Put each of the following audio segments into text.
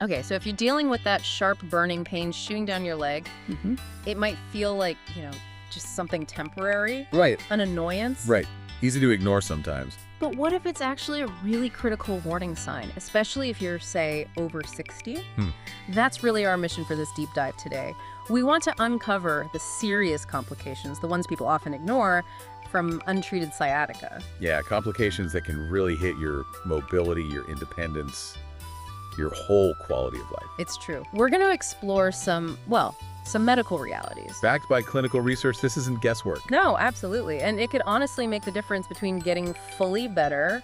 Okay, so if you're dealing with that sharp burning pain shooting down your leg, it might feel like, just something temporary. Right. An annoyance. Right. Easy to ignore sometimes. But what if it's actually a really critical warning sign, especially if you're, say, over 60? That's really our mission for this deep dive today. We want to uncover the serious complications, the ones people often ignore, from untreated sciatica. Yeah, complications that can really hit your mobility, your independence, your whole quality of life. It's true. We're going to explore some medical realities. Backed by clinical research, this isn't guesswork. No, absolutely. And it could honestly make the difference between getting fully better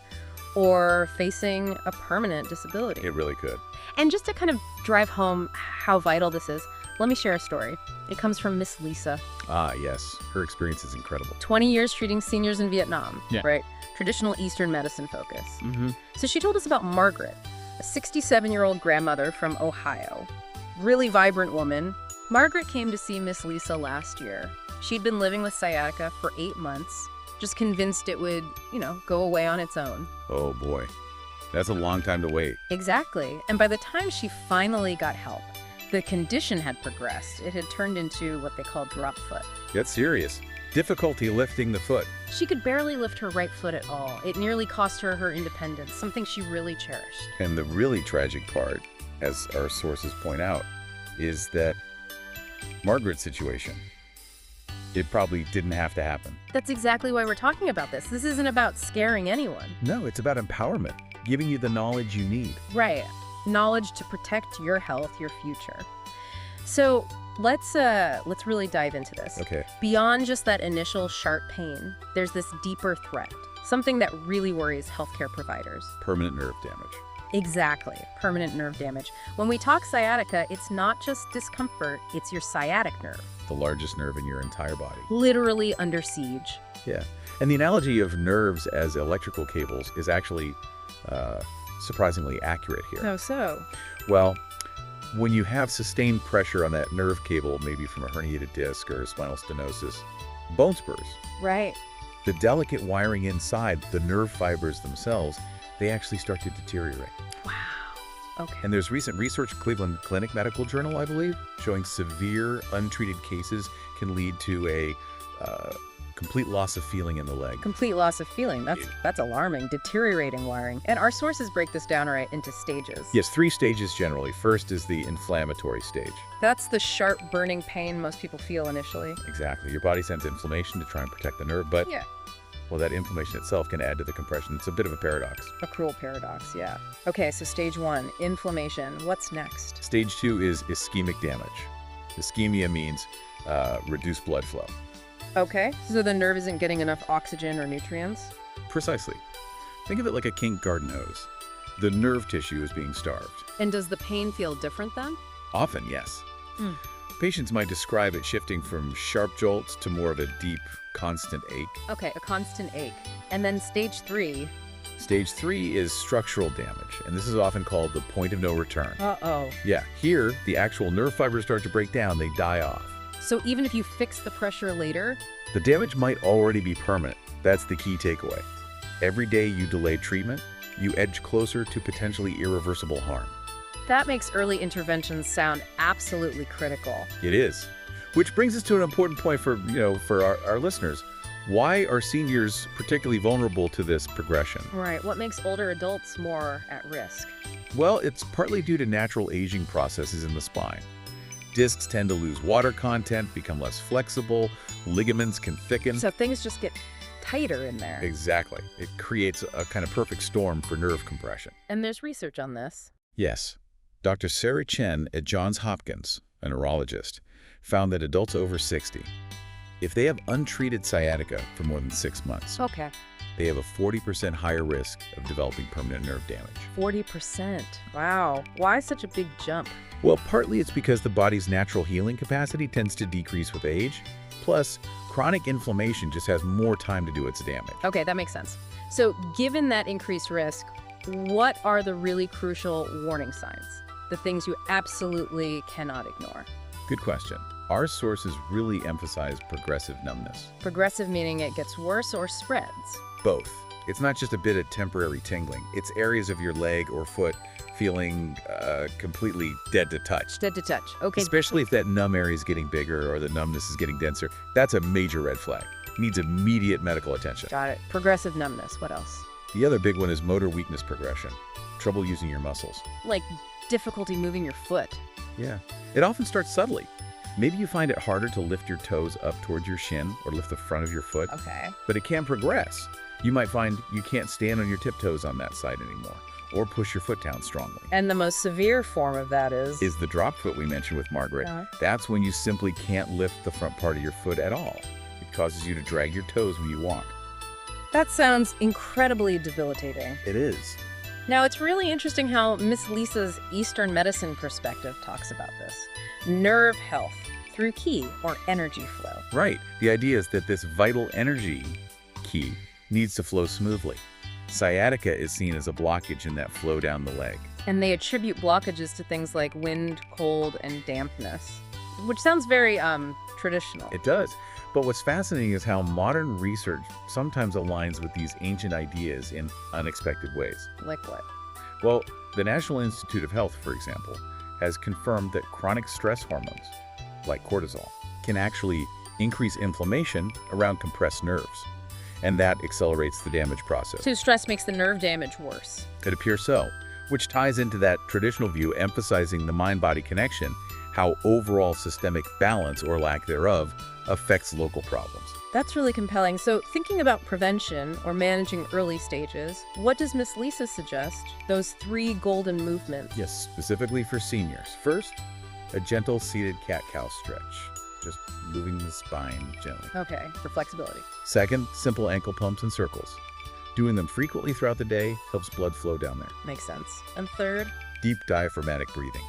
or facing a permanent disability. It really could. And just to kind of drive home how vital this is, let me share a story. It comes from Miss Lisa. Ah, yes. Her experience is incredible. 20 years treating seniors in Vietnam, Yeah. right? Traditional Eastern medicine focus. So she told us about Margaret, a 67-year-old grandmother from Ohio. Really vibrant woman. Margaret came to see Miss Lisa last year. She'd been living with sciatica for 8 months, just convinced it would, go away on its own. Oh, boy. That's a long time to wait. Exactly. And by the time she finally got help, the condition had progressed. It had turned into what they call drop foot. That's serious. Difficulty lifting the foot. She could barely lift her right foot at all. It nearly cost her her independence, something she really cherished. And the really tragic part, as our sources point out, is that Margaret's situation, it probably didn't have to happen. That's exactly why we're talking about this. This isn't about scaring anyone. No, it's about empowerment, giving you the knowledge you need. Right. Knowledge to protect your health, your future. So let's really dive into this. Okay. Beyond just that initial sharp pain, there's this deeper threat, something that really worries healthcare providers. Permanent nerve damage. Exactly. Permanent nerve damage. When we talk sciatica, it's not just discomfort, it's your sciatic nerve. The largest nerve in your entire body. Literally under siege. Yeah. And the analogy of nerves as electrical cables is actually surprisingly accurate here. Oh, so? Well, when you have sustained pressure on that nerve cable, maybe from a herniated disc or spinal stenosis, bone spurs. Right. The delicate wiring inside, the nerve fibers themselves, they actually start to deteriorate. Wow. Okay. And there's recent research, Cleveland Clinic Medical Journal, I believe, showing severe untreated cases can lead to a complete loss of feeling in the leg. Complete loss of feeling. That's alarming. Deteriorating wiring. And our sources break this down right into stages. Yes, 3 stages generally. First is the inflammatory stage. That's the sharp burning pain most people feel initially. Exactly. Your body sends inflammation to try and protect the nerve, but Yeah. well, that inflammation itself can add to the compression. It's a bit of a paradox. A cruel paradox, yeah. Okay, so stage 1, inflammation. What's next? Stage 2 is ischemic damage. Ischemia means reduced blood flow. Okay, so the nerve isn't getting enough oxygen or nutrients? Precisely. Think of it like a kink garden hose. The nerve tissue is being starved. And does the pain feel different then? Often, yes. Patients might describe it shifting from sharp jolts to more of a deep, constant ache. Okay, a constant ache. And then stage 3. Stage 3 is structural damage, and this is often called the point of no return. Uh-oh. Yeah, here, the actual nerve fibers start to break down, they die off. So even if you fix the pressure later? The damage might already be permanent. That's the key takeaway. Every day you delay treatment, you edge closer to potentially irreversible harm. That makes early interventions sound absolutely critical. It is. Which brings us to an important point for our listeners. Why are seniors particularly vulnerable to this progression? Right. What makes older adults more at risk? Well, it's partly due to natural aging processes in the spine. Discs tend to lose water content, become less flexible, ligaments can thicken. So things just get tighter in there. Exactly. It creates a kind of perfect storm for nerve compression. And there's research on this. Yes. Dr. Sarah Chen at Johns Hopkins, a neurologist, found that adults over 60, if they have untreated sciatica for more than 6 months, Okay. they have a 40% higher risk of developing permanent nerve damage. 40%. Wow. Why such a big jump? Well, partly it's because the body's natural healing capacity tends to decrease with age. Plus, chronic inflammation just has more time to do its damage. Okay, that makes sense. So given that increased risk, what are the really crucial warning signs? The things you absolutely cannot ignore? Good question. Our sources really emphasize progressive numbness. Progressive meaning it gets worse or spreads? Both. It's not just a bit of temporary tingling. It's areas of your leg or foot feeling completely dead to touch. Dead to touch. Okay. Especially if that numb area is getting bigger or the numbness is getting denser. That's a major red flag. Needs immediate medical attention. Got it. Progressive numbness. What else? The other big one is motor weakness progression. Trouble using your muscles. Like difficulty moving your foot. Yeah. It often starts subtly. Maybe you find it harder to lift your toes up towards your shin or lift the front of your foot. Okay. But it can progress. You might find you can't stand on your tiptoes on that side anymore or push your foot down strongly. And the most severe form of that is the drop foot we mentioned with Margaret. That's when you simply can't lift the front part of your foot at all. It causes you to drag your toes when you walk. That sounds incredibly debilitating. It is. Now, it's really interesting how Miss Lisa's Eastern medicine perspective talks about this. Nerve health through ki, or energy flow. Right. The idea is that this vital energy, ki, needs to flow smoothly. Sciatica is seen as a blockage in that flow down the leg. And they attribute blockages to things like wind, cold, and dampness, which sounds very traditional. It does. But what's fascinating is how modern research sometimes aligns with these ancient ideas in unexpected ways. Like what? Well, the National Institute of Health, for example, has confirmed that chronic stress hormones, like cortisol, can actually increase inflammation around compressed nerves. And that accelerates the damage process. So stress makes the nerve damage worse. It appears so, which ties into that traditional view emphasizing the mind-body connection, how overall systemic balance, or lack thereof, affects local problems. That's really compelling. So thinking about prevention or managing early stages, what does Miss Lisa suggest? Those 3 golden movements. Yes, specifically for seniors. First, a gentle seated cat-cow stretch. Just moving the spine gently. Okay, for flexibility. Second, simple ankle pumps and circles. Doing them frequently throughout the day helps blood flow down there. Makes sense. And third? Deep diaphragmatic breathing.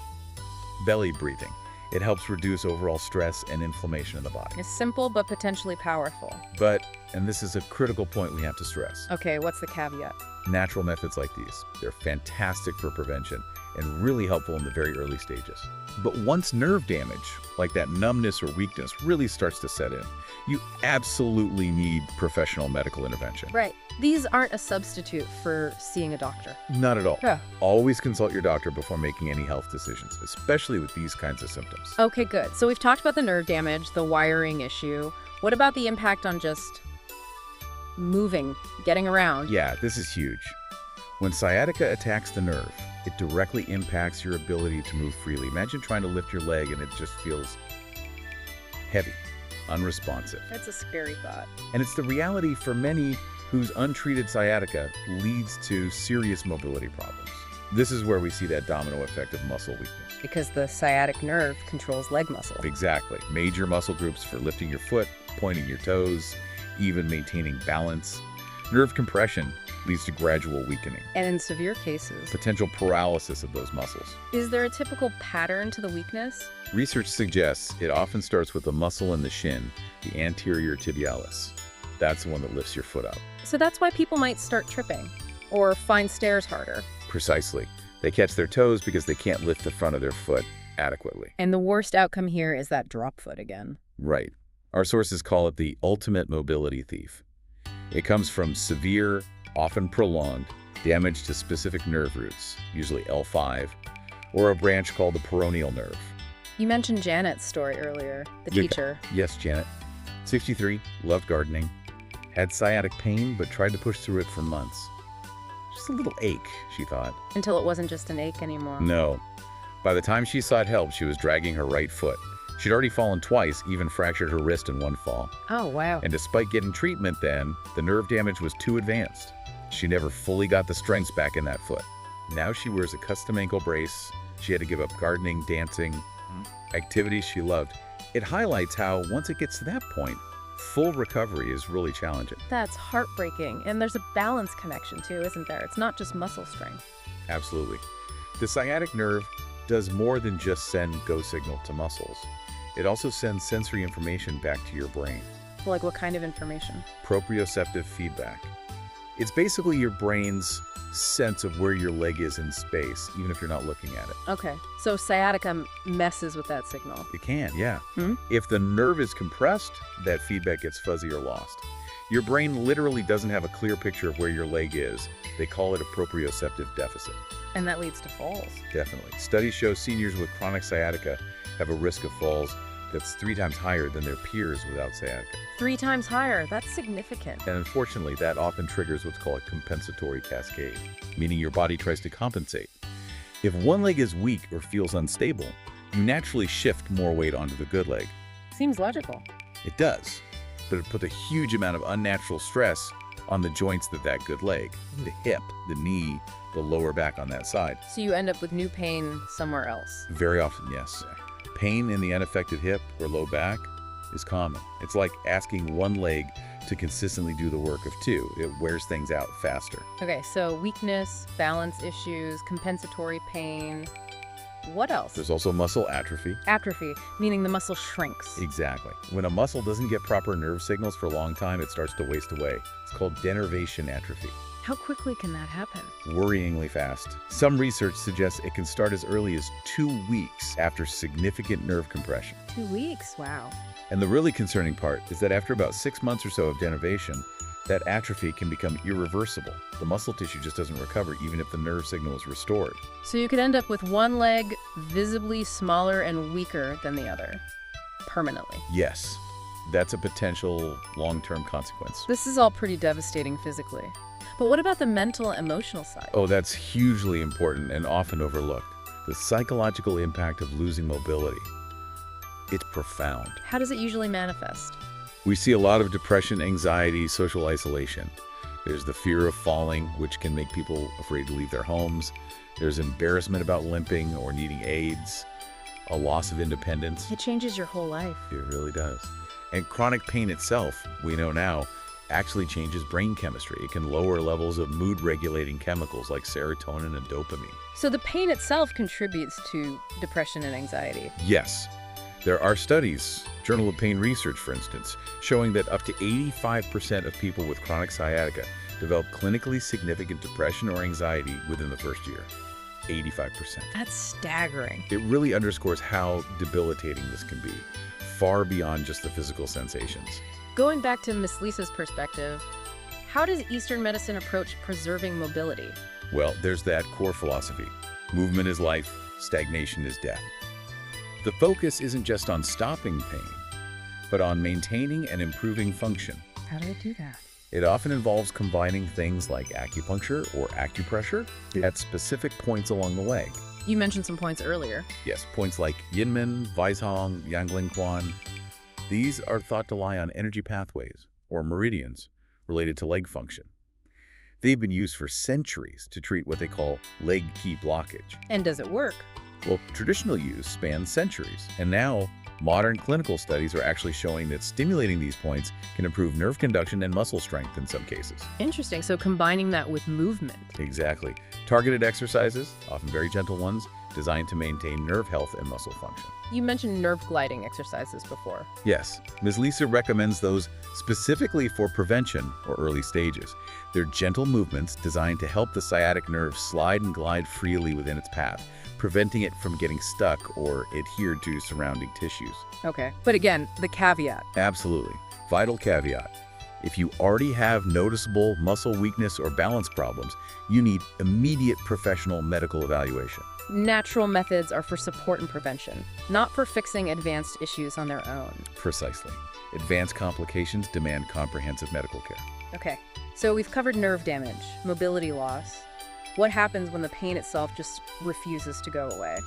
Belly breathing. It helps reduce overall stress and inflammation in the body. It's simple but potentially powerful. But, and this is a critical point we have to stress, Okay, what's the caveat? natural methods like these, they're fantastic for prevention and really helpful in the very early stages. But once nerve damage, like that numbness or weakness, really starts to set in, you absolutely need professional medical intervention. Right. These aren't a substitute for seeing a doctor. Not at all. Yeah. Always consult your doctor before making any health decisions, especially with these kinds of symptoms. Okay, good. So we've talked about the nerve damage, the wiring issue. What about the impact on just moving, getting around? Yeah, this is huge. When sciatica attacks the nerve, it directly impacts your ability to move freely. Imagine trying to lift your leg and it just feels heavy, unresponsive. That's a scary thought. And it's the reality for many whose untreated sciatica leads to serious mobility problems. This is where we see that domino effect of muscle weakness. Because the sciatic nerve controls leg muscle. Exactly. Major muscle groups for lifting your foot, pointing your toes, even maintaining balance. Nerve compression leads to gradual weakening. And in severe cases, Potential paralysis of those muscles. is there a typical pattern to the weakness? Research suggests it often starts with a muscle in the shin, the anterior tibialis. That's the one that lifts your foot up. So that's why people might start tripping or find stairs harder. Precisely. They catch their toes because they can't lift the front of their foot adequately. And the worst outcome here is that drop foot again. Right. Our sources call it the ultimate mobility thief. It comes from severe, often prolonged, damage to specific nerve roots, usually L5, or a branch called the peroneal nerve. You mentioned Janet's story earlier, the teacher. Yes, Janet. 63, loved gardening, had sciatic pain, but tried to push through it for months. Just a little ache, she thought. Until it wasn't just an ache anymore. No. By the time she sought help, she was dragging her right foot. She'd already fallen twice, even fractured her wrist in one fall. Oh, wow. And despite getting treatment then, the nerve damage was too advanced. She never fully got the strength back in that foot. Now she wears a custom ankle brace. She had to give up gardening, dancing, activities she loved. It highlights how, once it gets to that point, full recovery is really challenging. That's heartbreaking. And there's a balance connection too, isn't there? It's not just muscle strength. Absolutely. The sciatic nerve does more than just send go signal to muscles. It also sends sensory information back to your brain. Like what kind of information? Proprioceptive feedback. It's basically your brain's sense of where your leg is in space, even if you're not looking at it. Okay, so sciatica messes with that signal. It can, yeah. Hmm? If the nerve is compressed, that feedback gets fuzzy or lost. Your brain literally doesn't have a clear picture of where your leg is. They call it a proprioceptive deficit. And that leads to falls. Definitely. Studies show seniors with chronic sciatica have a risk of falls that's 3 times higher than their peers without sciatica. 3 times higher. That's significant. And unfortunately, that often triggers what's called a compensatory cascade, meaning your body tries to compensate. If one leg is weak or feels unstable, you naturally shift more weight onto the good leg. Seems logical. It does, but it puts a huge amount of unnatural stress on the joints of that good leg, the hip, the knee, the lower back on that side. So you end up with new pain somewhere else. Very often, yes. Pain in the unaffected hip or low back is common. It's like asking one leg to consistently do the work of 2. It wears things out faster. Okay, so weakness, balance issues, compensatory pain. What else? There's also muscle atrophy. Atrophy, meaning the muscle shrinks. Exactly. When a muscle doesn't get proper nerve signals for a long time, it starts to waste away. It's called denervation atrophy. How quickly can that happen? Worryingly fast. Some research suggests it can start as early as 2 weeks after significant nerve compression. 2 weeks? Wow. And the really concerning part is that after about 6 months or so of denervation, that atrophy can become irreversible. The muscle tissue just doesn't recover even if the nerve signal is restored. So you could end up with one leg visibly smaller and weaker than the other, permanently. Yes, that's a potential long-term consequence. This is all pretty devastating physically. But what about the mental, emotional side? Oh, that's hugely important and often overlooked. The psychological impact of losing mobility. It's profound. How does it usually manifest? We see a lot of depression, anxiety, social isolation. There's the fear of falling, which can make people afraid to leave their homes. There's embarrassment about limping or needing aids, a loss of independence. It changes your whole life. It really does. And chronic pain itself, we know now, actually changes brain chemistry. It can lower levels of mood-regulating chemicals like serotonin and dopamine. So the pain itself contributes to depression and anxiety. Yes. There are studies, Journal of Pain Research, for instance, showing that up to 85% of people with chronic sciatica develop clinically significant depression or anxiety within the first year. 85%. That's staggering. It really underscores how debilitating this can be, far beyond just the physical sensations. Going back to Miss Lisa's perspective, how does Eastern medicine approach preserving mobility? Well, there's that core philosophy. Movement is life, stagnation is death. The focus isn't just on stopping pain, but on maintaining and improving function. How do I do that? It often involves combining things like acupuncture or acupressure at specific points along the leg. You mentioned some points earlier. Yes, points like Yinmen, Weishong, Yanglingquan. These are thought to lie on energy pathways, or meridians, related to leg function. They've been used for centuries to treat what they call leg key blockage. And does it work? Well, traditional use spans centuries, and now modern clinical studies are actually showing that stimulating these points can improve nerve conduction and muscle strength in some cases. Interesting. So combining that with movement. Exactly. Targeted exercises, often very gentle ones, designed to maintain nerve health and muscle function. You mentioned nerve gliding exercises before. Yes, Ms. Lisa recommends those specifically for prevention or early stages. They're gentle movements designed to help the sciatic nerve slide and glide freely within its path, preventing it from getting stuck or adhered to surrounding tissues. Okay. But again, the caveat. Absolutely. Vital caveat. If you already have noticeable muscle weakness or balance problems, you need immediate professional medical evaluation. Natural methods are for support and prevention, not for fixing advanced issues on their own. Precisely. Advanced complications demand comprehensive medical care. Okay. So we've covered nerve damage, mobility loss. What happens when the pain itself just refuses to go away,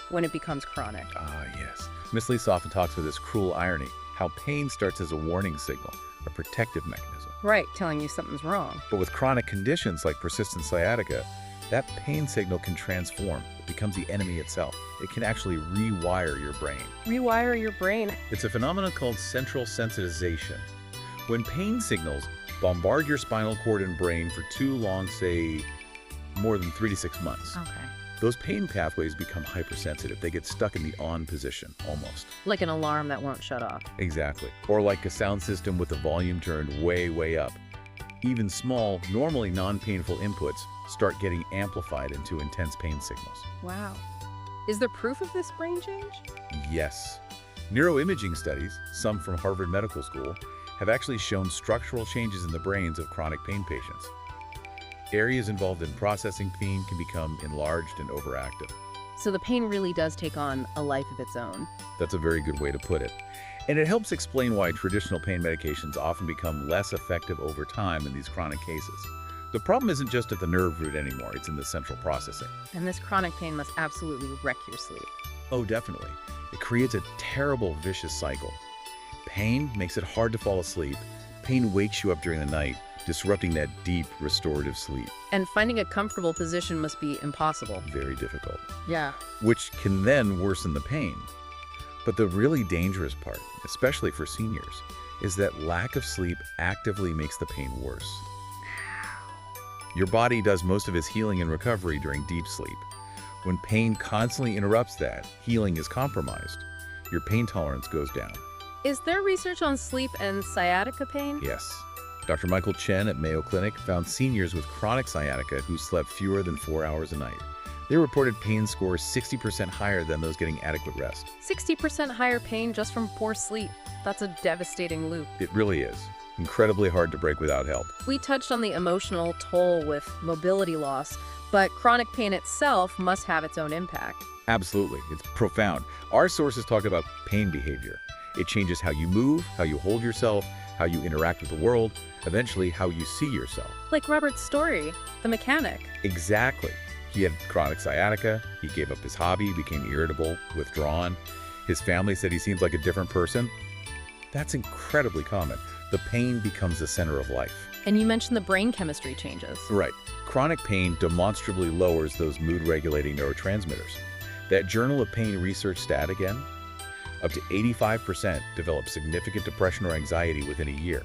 when it becomes chronic? Ah, yes. Miss Lisa often talks about this cruel irony, how pain starts as a warning signal, a protective mechanism. Right, telling you something's wrong. But with chronic conditions like persistent sciatica, that pain signal can transform. It becomes the enemy itself. It can actually rewire your brain. Rewire your brain. It's a phenomenon called central sensitization. When pain signals bombard your spinal cord and brain for too long, say more than 3 to 6 months, Okay. those pain pathways become hypersensitive. They get stuck in the on position, almost. Like an alarm that won't shut off. Exactly. Or like a sound system with the volume turned way, way up. Even small, normally non-painful inputs start getting amplified into intense pain signals. Wow. Is there proof of this brain change? Yes. Neuroimaging studies, some from Harvard Medical School, have actually shown structural changes in the brains of chronic pain patients. Areas involved in processing pain can become enlarged and overactive. So the pain really does take on a life of its own. That's a very good way to put it. And it helps explain why traditional pain medications often become less effective over time in these chronic cases. The problem isn't just at the nerve root anymore, it's in the central processing. And this chronic pain must absolutely wreck your sleep. Oh, definitely. It creates a terrible, vicious cycle. Pain makes it hard to fall asleep. Pain wakes you up during the night, disrupting that deep, restorative sleep. And finding a comfortable position must be impossible. Very difficult. Yeah. Which can then worsen the pain. But the really dangerous part, especially for seniors, is that lack of sleep actively makes the pain worse. Your body does most of its healing and recovery during deep sleep. When pain constantly interrupts that, healing is compromised. Your pain tolerance goes down. Is there research on sleep and sciatica pain? Yes. Dr. Michael Chen at Mayo Clinic found seniors with chronic sciatica who slept fewer than 4 hours a night. They reported pain scores 60% higher than those getting adequate rest. 60% higher pain just from poor sleep. That's a devastating loop. It really is. Incredibly hard to break without help. We touched on the emotional toll with mobility loss, but chronic pain itself must have its own impact. Absolutely. It's profound. Our sources talk about pain behavior. It changes how you move, how you hold yourself, how you interact with the world, eventually how you see yourself. Like Robert's story, the mechanic. Exactly. He had chronic sciatica, he gave up his hobby, became irritable, withdrawn. His family said he seems like a different person. That's incredibly common. The pain becomes the center of life. And you mentioned the brain chemistry changes. Right. Chronic pain demonstrably lowers those mood-regulating neurotransmitters. That Journal of Pain Research stat again, up to 85% develop significant depression or anxiety within a year.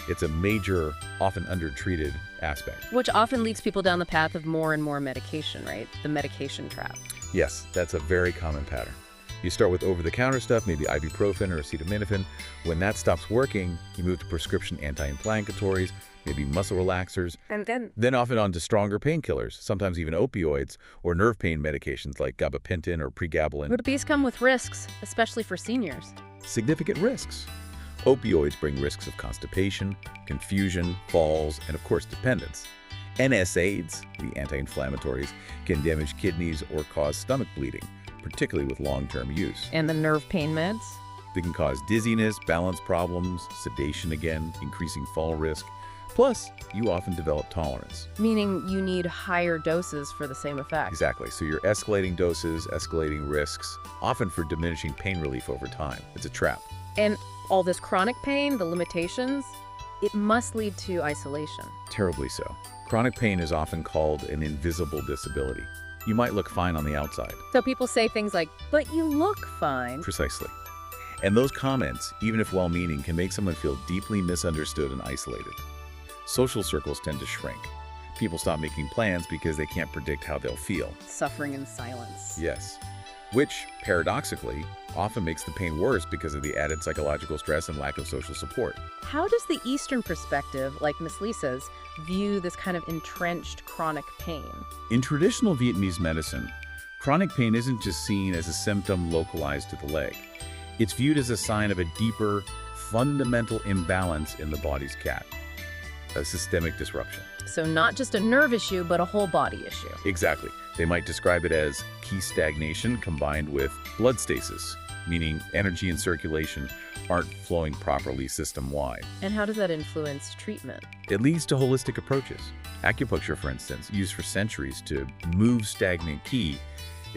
It's a major, often undertreated aspect. Which often leads people down the path of more and more medication, right? The medication trap. Yes, that's a very common pattern. You start with over-the-counter stuff, maybe ibuprofen or acetaminophen. When that stops working, you move to prescription anti-inflammatories, maybe muscle relaxers, And then often on to stronger painkillers, sometimes even opioids or nerve pain medications like gabapentin or pregabalin. But these come with risks, especially for seniors. Significant risks. Opioids bring risks of constipation, confusion, falls, and of course dependence. NSAIDs, the anti-inflammatories, can damage kidneys or cause stomach bleeding, particularly with long-term use. And the nerve pain meds? They can cause dizziness, balance problems, sedation again, increasing fall risk. Plus, you often develop tolerance. Meaning you need higher doses for the same effect. Exactly. So you're escalating doses, escalating risks, often for diminishing pain relief over time. It's a trap. And all this chronic pain, the limitations, it must lead to isolation. Terribly so. Chronic pain is often called an invisible disability. You might look fine on the outside. So people say things like, but you look fine. Precisely. And those comments, even if well-meaning, can make someone feel deeply misunderstood and isolated. Social circles tend to shrink. People stop making plans because they can't predict how they'll feel. Suffering in silence. Yes. Which, paradoxically, often makes the pain worse because of the added psychological stress and lack of social support. How does the Eastern perspective, like Miss Lisa's, view this kind of entrenched chronic pain? In traditional Vietnamese medicine, chronic pain isn't just seen as a symptom localized to the leg. It's viewed as a sign of a deeper, fundamental imbalance in the body's cat, a systemic disruption. So not just a nerve issue, but a whole body issue. Exactly. They might describe it as key stagnation combined with blood stasis, meaning energy and circulation aren't flowing properly system-wide. And how does that influence treatment? It leads to holistic approaches. Acupuncture, for instance, used for centuries to move stagnant qi,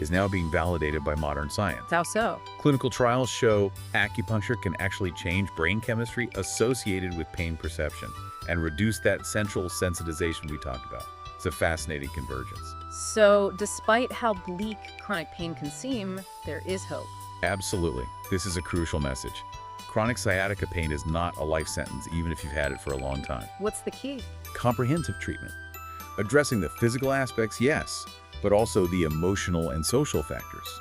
is now being validated by modern science. How so? Clinical trials show acupuncture can actually change brain chemistry associated with pain perception and reduce that central sensitization we talked about. It's a fascinating convergence. So despite how bleak chronic pain can seem, there is hope. Absolutely. This is a crucial message. Chronic sciatica pain is not a life sentence, even if you've had it for a long time. What's the key? Comprehensive treatment. Addressing the physical aspects, yes, but also the emotional and social factors.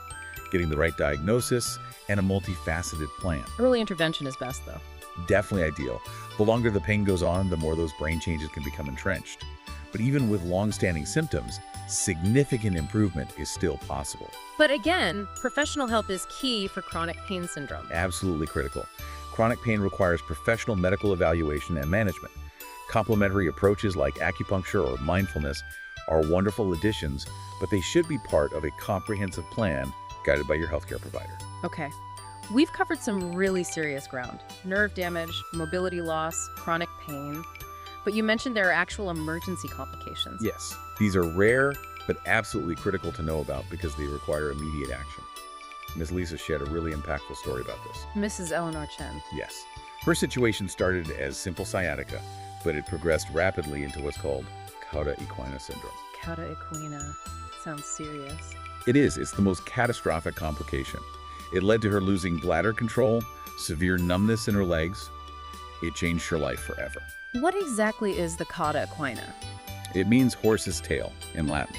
Getting the right diagnosis and a multifaceted plan. Early intervention is best, though. Definitely ideal. The longer the pain goes on, the more those brain changes can become entrenched. But even with long-standing symptoms, significant improvement is still possible. But again, professional help is key for chronic pain syndrome. Absolutely critical. Chronic pain requires professional medical evaluation and management. Complementary approaches like acupuncture or mindfulness are wonderful additions, but they should be part of a comprehensive plan guided by your healthcare provider. Okay. We've covered some really serious ground. Nerve damage, mobility loss, chronic pain. But you mentioned there are actual emergency complications. Yes, these are rare, but absolutely critical to know about because they require immediate action. Ms. Lisa shared a really impactful story about this. Mrs. Eleanor Chen. Yes. Her situation started as simple sciatica, but it progressed rapidly into what's called Cauda equina syndrome. Cauda equina. Sounds serious. It is. It's the most catastrophic complication. It led to her losing bladder control, severe numbness in her legs. It changed her life forever. What exactly is the Cauda equina? It means horse's tail in Latin.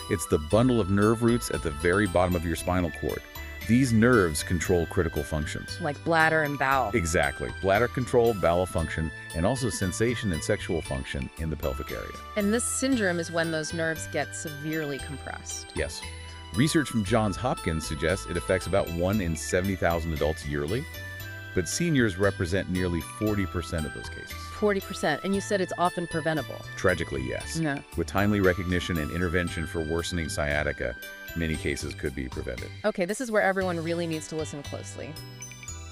It's the bundle of nerve roots at the very bottom of your spinal cord. These nerves control critical functions. Like bladder and bowel. Exactly. Bladder control, bowel function, and also sensation and sexual function in the pelvic area. And this syndrome is when those nerves get severely compressed. Yes. Research from Johns Hopkins suggests it affects about 1 in 70,000 adults yearly, but seniors represent nearly 40% of those cases. 40%, and you said it's often preventable. Tragically, yes. No. With timely recognition and intervention for worsening sciatica, many cases could be prevented. Okay, this is where everyone really needs to listen closely.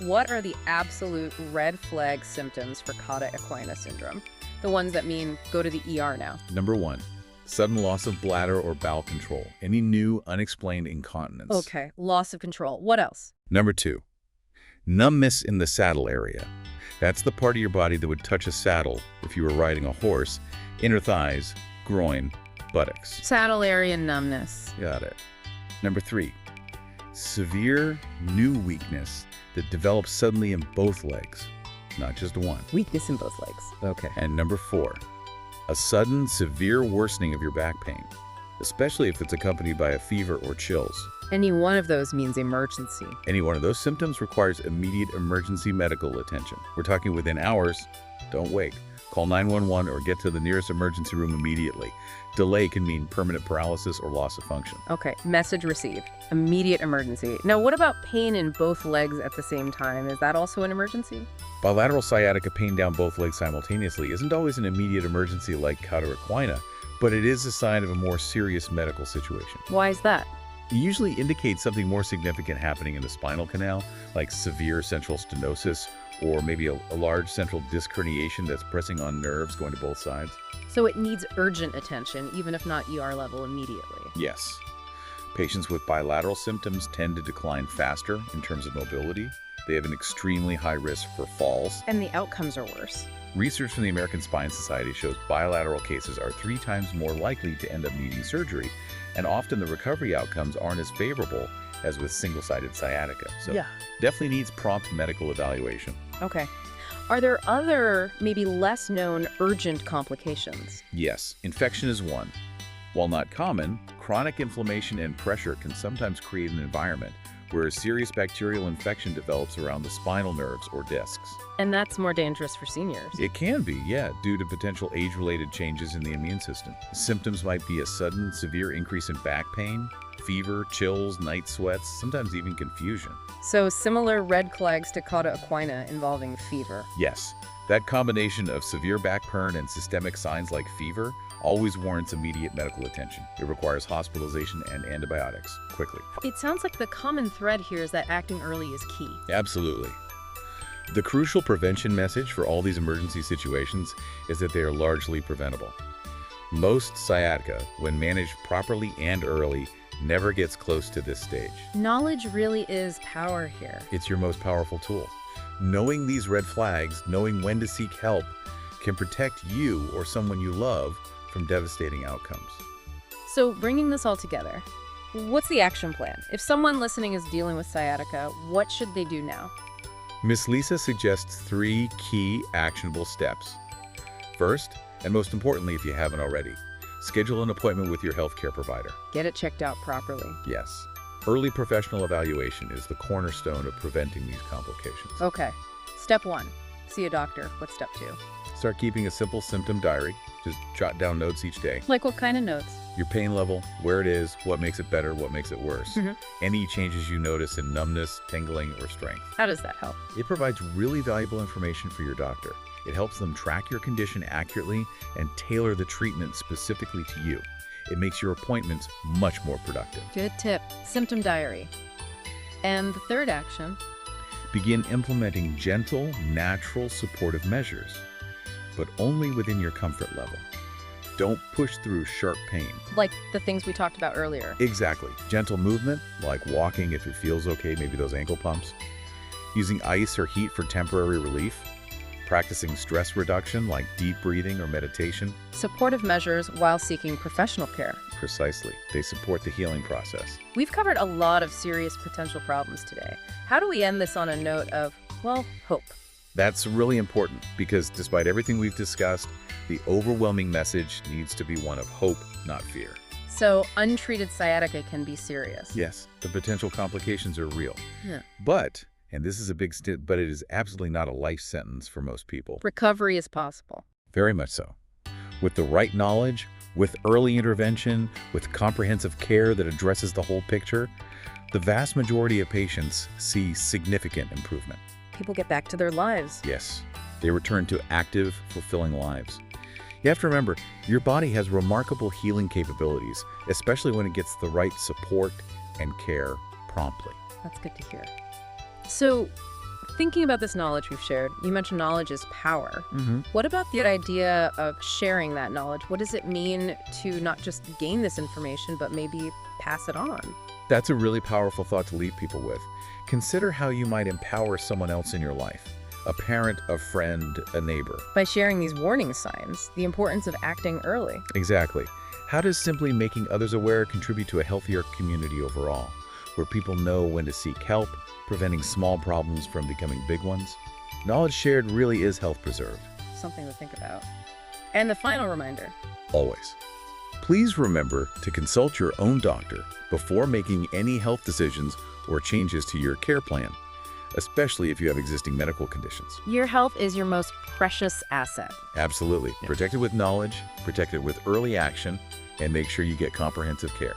What are the absolute red flag symptoms for Cauda equina syndrome? The ones that mean go to the ER now. Number 1, sudden loss of bladder or bowel control. Any new, unexplained incontinence. Okay, loss of control. What else? Number 2, numbness in the saddle area. That's the part of your body that would touch a saddle if you were riding a horse. Inner thighs, groin, buttocks. Saddle area numbness. Got it. Number 3, severe new weakness that develops suddenly in both legs, not just one. Weakness in both legs. Okay. And number 4, a sudden severe worsening of your back pain, especially if it's accompanied by a fever or chills. Any one of those means emergency. Any one of those symptoms requires immediate emergency medical attention. We're talking within hours. Don't wait. Call 911 or get to the nearest emergency room immediately. Delay can mean permanent paralysis or loss of function. Okay, message received. Immediate emergency. Now, what about pain in both legs at the same time? Is that also an emergency? Bilateral sciatica pain down both legs simultaneously isn't always an immediate emergency like Cauda equina, but it is a sign of a more serious medical situation. Why is that? It usually indicates something more significant happening in the spinal canal, like severe central stenosis, or maybe a large central disc herniation that's pressing on nerves going to both sides. So it needs urgent attention, even if not ER level immediately. Yes. Patients with bilateral symptoms tend to decline faster in terms of mobility. They have an extremely high risk for falls. And the outcomes are worse. Research from the American Spine Society shows bilateral cases are 3 times more likely to end up needing surgery, and often the recovery outcomes aren't as favorable as with single-sided sciatica. So definitely needs prompt medical evaluation. Okay. Are there other, maybe less known, urgent complications? Yes, infection is one. While not common, chronic inflammation and pressure can sometimes create an environment where a serious bacterial infection develops around the spinal nerves or discs. And that's more dangerous for seniors. It can be, yeah, due to potential age-related changes in the immune system. Symptoms might be a sudden, severe increase in back pain, fever, chills, night sweats, sometimes even confusion. So similar red flags to Cauda equina involving fever. Yes, that combination of severe back burn and systemic signs like fever always warrants immediate medical attention. It requires hospitalization and antibiotics quickly. It sounds like the common thread here is that acting early is key. Absolutely. The crucial prevention message for all these emergency situations is that they are largely preventable. Most sciatica, when managed properly and early, never gets close to this stage. Knowledge really is power here. It's your most powerful tool. Knowing these red flags, knowing when to seek help, can protect you or someone you love from devastating outcomes. So bringing this all together, what's the action plan? If someone listening is dealing with sciatica, what should they do now? Miss Lisa suggests 3 key actionable steps. First, and most importantly if you haven't already, schedule an appointment with your healthcare provider. Get it checked out properly. Yes. Early professional evaluation is the cornerstone of preventing these complications. Okay. Step 1. see a doctor. What's step 2? Start keeping a simple symptom diary. Just jot down notes each day. Like what kind of notes? Your pain level, where it is, what makes it better, what makes it worse. Any changes you notice in numbness, tingling, or strength. How does that help? It provides really valuable information for your doctor. It helps them track your condition accurately and tailor the treatment specifically to you. It makes your appointments much more productive. Good tip. Symptom diary. And the third action? Begin implementing gentle, natural, supportive measures, but only within your comfort level. Don't push through sharp pain. Like the things we talked about earlier. Exactly. Gentle movement, like walking if it feels okay, maybe those ankle pumps. Using ice or heat for temporary relief. Practicing stress reduction, like deep breathing or meditation. Supportive measures while seeking professional care. Precisely. They support the healing process. We've covered a lot of serious potential problems today. How do we end this on a note of, well, hope? That's really important because despite everything we've discussed, the overwhelming message needs to be one of hope, not fear. So untreated sciatica can be serious. Yes, the potential complications are real. Yeah. But, and this is a big but it is absolutely not a life sentence for most people. Recovery is possible. Very much so. With the right knowledge, with early intervention, with comprehensive care that addresses the whole picture, the vast majority of patients see significant improvement. People get back to their lives. Yes, they return to active, fulfilling lives. You have to remember, your body has remarkable healing capabilities, especially when it gets the right support and care promptly. That's good to hear. So, thinking about this knowledge we've shared, you mentioned knowledge is power. What about the idea of sharing that knowledge? What does it mean to not just gain this information, but maybe pass it on? That's a really powerful thought to leave people with. Consider how you might empower someone else in your life. A parent, a friend, a neighbor. By sharing these warning signs, the importance of acting early. Exactly. How does simply making others aware contribute to a healthier community overall, where people know when to seek help, preventing small problems from becoming big ones? Knowledge shared really is health preserved. Something to think about. And the final reminder. Always. Please remember to consult your own doctor before making any health decisions or changes to your care plan, especially if you have existing medical conditions. Your health is your most precious asset. Absolutely. Protect it with knowledge, protect it with early action, and make sure you get comprehensive care.